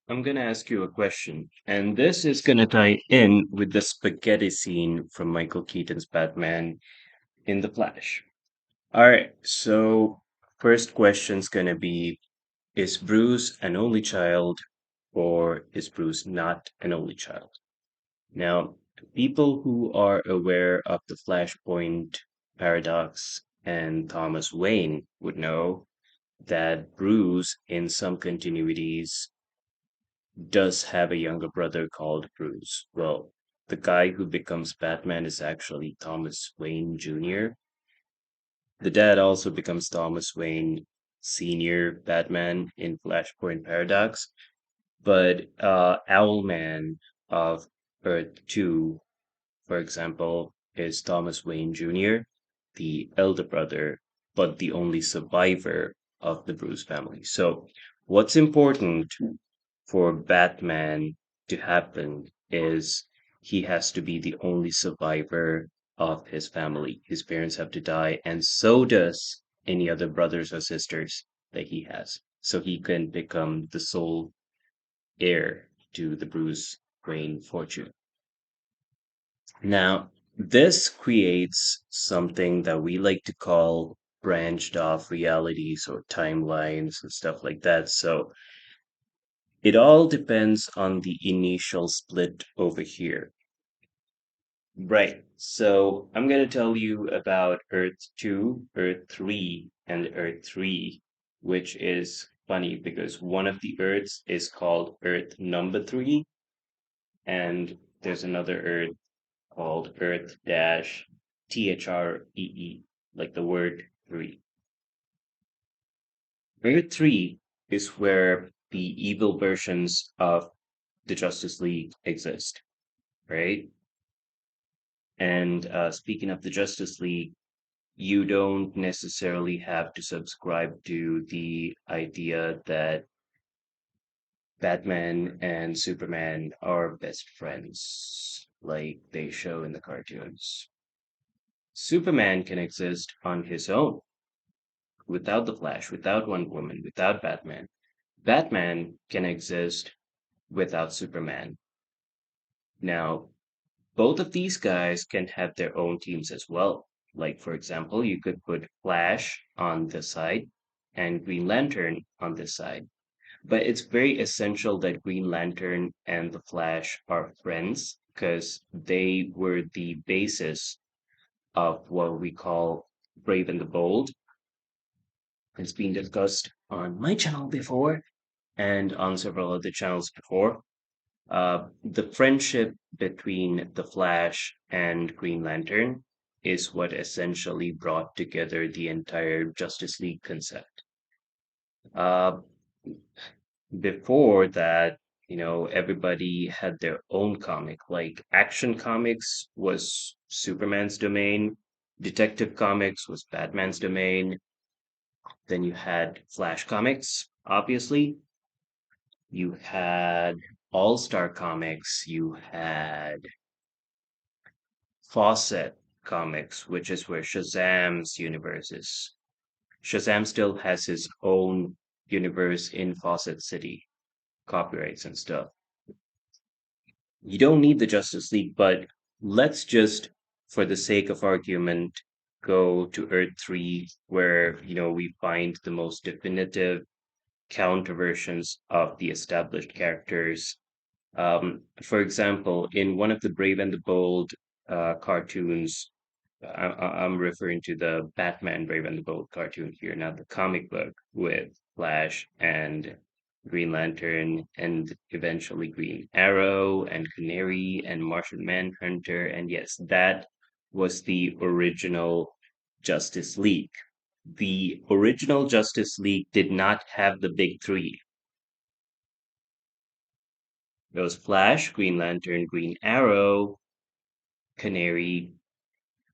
I'm going to ask you a question, and this is going to tie in with the spaghetti scene from Michael Keaton's Batman in The Flash. All right, so first question's going to be, is Bruce an only child or is Bruce not an only child? Now, people who are aware of the Flashpoint paradox and Thomas Wayne would know that Bruce, in some continuities, does have a younger brother called Bruce. Well, the guy who becomes Batman is actually Thomas Wayne Jr. The dad also becomes Thomas Wayne Sr. Batman in Flashpoint Paradox. But Owlman of Earth 2, for example, is Thomas Wayne Jr., the elder brother, but the only survivor of the Bruce family. So, what's important for Batman to happen is he has to be the only survivor of his family. His parents have to die, and so does any other brothers or sisters that he has. So he can become the sole heir to the Bruce Wayne fortune. Now, this creates something that we like to call branched off realities or timelines and stuff like that. So it all depends on the initial split over here. Right. So I'm going to tell you about Earth 2, Earth 3, and Earth 3, which is funny because one of the Earths is called Earth number 3, and there's another Earth called Earth dash THREE, like the word 3. Earth 3 is where the evil versions of the Justice League exist, right? And speaking of the Justice League, you don't necessarily have to subscribe to the idea that Batman and Superman are best friends, like they show in the cartoons. Superman can exist on his own, without the Flash, without Wonder Woman, without Batman. Batman can exist without Superman. Now, both of these guys can have their own teams as well. Like, for example, you could put Flash on this side and Green Lantern on this side. But it's very essential that Green Lantern and the Flash are friends because they were the basis of what we call Brave and the Bold. It's been discussed on my channel before and on several other channels before. The friendship between the Flash and Green Lantern is what essentially brought together the entire Justice League concept. Uh, Before that, everybody had their own comic. Like Action Comics was Superman's domain, Detective Comics was Batman's domain. Then you had Flash Comics, obviously. You had All Star Comics. You had Fawcett Comics, which is where Shazam's universe is. Shazam still has his own universe in Fawcett City, copyrights and stuff. You don't need the Justice League, but let's just, for the sake of argument, go to Earth 3, where, we find the most definitive counter versions of the established characters. For example, in one of the Brave and the Bold cartoons, I'm referring to the Batman Brave and the Bold cartoon here, not the comic book with Flash and Green Lantern and eventually Green Arrow and Canary and Martian Manhunter. And yes, that was the original Justice League. The original Justice League did not have the big three. It was Flash, Green Lantern, Green Arrow, Canary,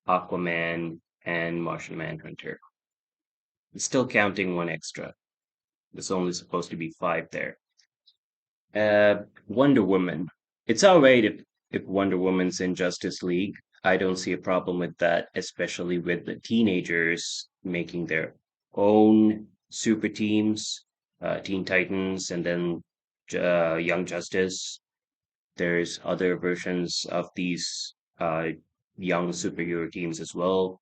Aquaman, and Martian Manhunter. It's still counting one extra. There's only supposed to be five there. Wonder Woman. It's all right if Wonder Woman's in Justice League. I don't see a problem with that, especially with the teenagers making their own super teams, Teen Titans, and then Young Justice. There's other versions of these young superhero teams as well.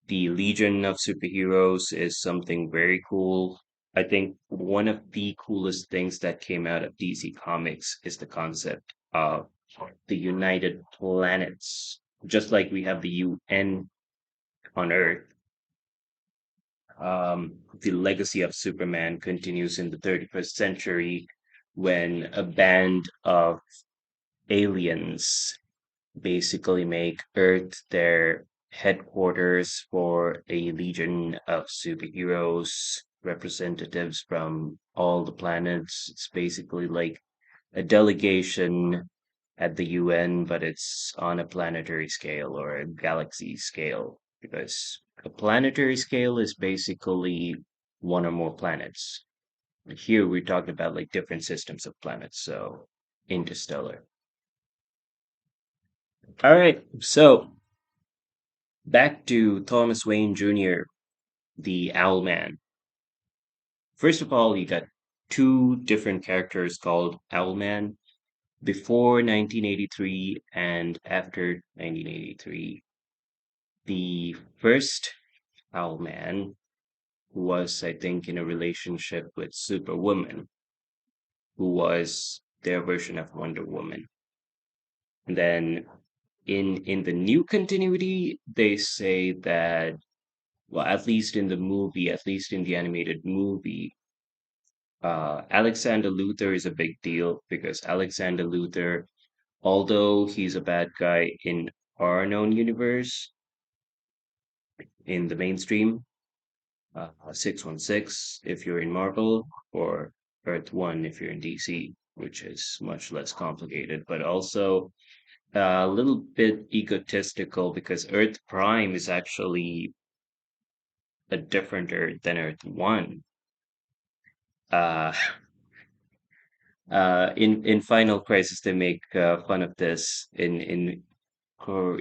The Legion of Superheroes is something very cool. I think one of the coolest things that came out of DC Comics is the concept of the United Planets. Just like we have the UN on Earth, the legacy of Superman continues in the 31st century when a band of aliens basically make Earth their headquarters for a legion of superheroes, representatives from all the planets. It's basically like a delegation at the UN, but it's on a planetary scale or a galaxy scale, because a planetary scale is basically one or more planets. Here we're talking about like different systems of planets, so interstellar. All right, so back to Thomas Wayne Jr., the Owl Man. First of all, you got two different characters called Owlman before 1983 and after 1983. The first Owlman was, I think, in a relationship with Superwoman, who was their version of Wonder Woman. And then in the new continuity, they say that, well, at least in the movie, at least in the animated movie, Alexander Luthor is a big deal because Alexander Luthor, although he's a bad guy in our known universe, in the mainstream, 616 if you're in Marvel, or Earth 1 if you're in DC, which is much less complicated, but also a little bit egotistical because Earth Prime is actually a different Earth than Earth 1. Uh, in Final Crisis, they make fun of this. In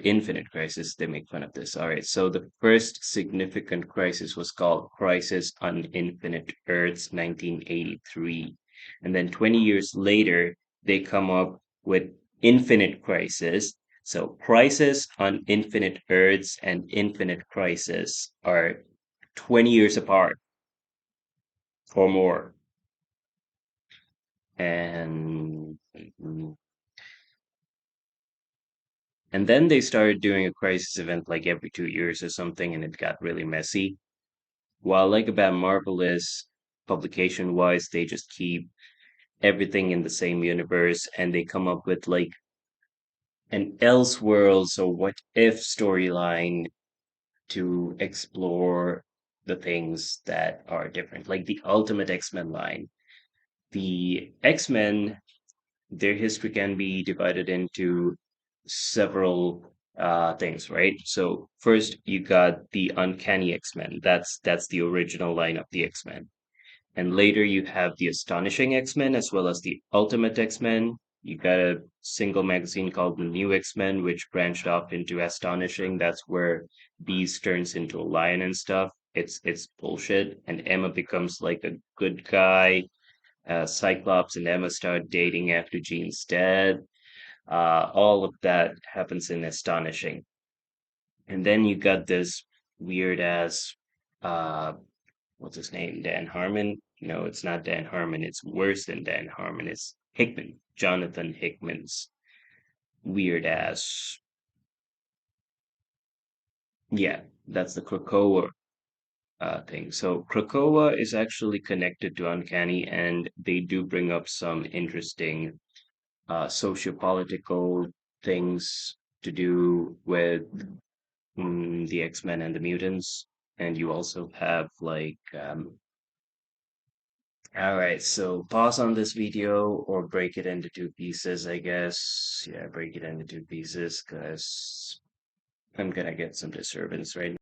Infinite Crisis, they make fun of this. All right, so the first significant crisis was called Crisis on Infinite Earths, 1983, and then 20 years later, they come up with Infinite Crisis. So Crisis on Infinite Earths and Infinite Crisis are 20 years apart or more, and And then they started doing a crisis event like every 2 years or something, and it got really messy. What I like about Marvel is, publication wise, they just keep everything in the same universe and they come up with like an Elseworlds or what if storyline to explore the things that are different, like the Ultimate X-Men line. The X-Men, their history can be divided into several things, right? So first you got the Uncanny X-Men. That's the original line of the X-Men. And later you have the Astonishing X-Men as well as the Ultimate X-Men. You got a single magazine called the New X-Men, which branched off into Astonishing. That's where Beast turns into a lion and stuff. It's bullshit. And Emma becomes like a good guy. Cyclops and Emma start dating after Jean's dead. All of that happens in Astonishing. And then you got this weird ass, uh, what's his name? Dan Harmon? No, it's not Dan Harmon. It's worse than Dan Harmon. It's Hickman, Jonathan Hickman's weird ass. Yeah, that's the Krakoa thing. So Krakoa is actually connected to Uncanny, and they do bring up some interesting sociopolitical things to do with the X-Men and the mutants. And you also have like, all right, so pause on this video or break it into two pieces, I guess. Yeah, break it into two pieces because I'm gonna get some disturbance right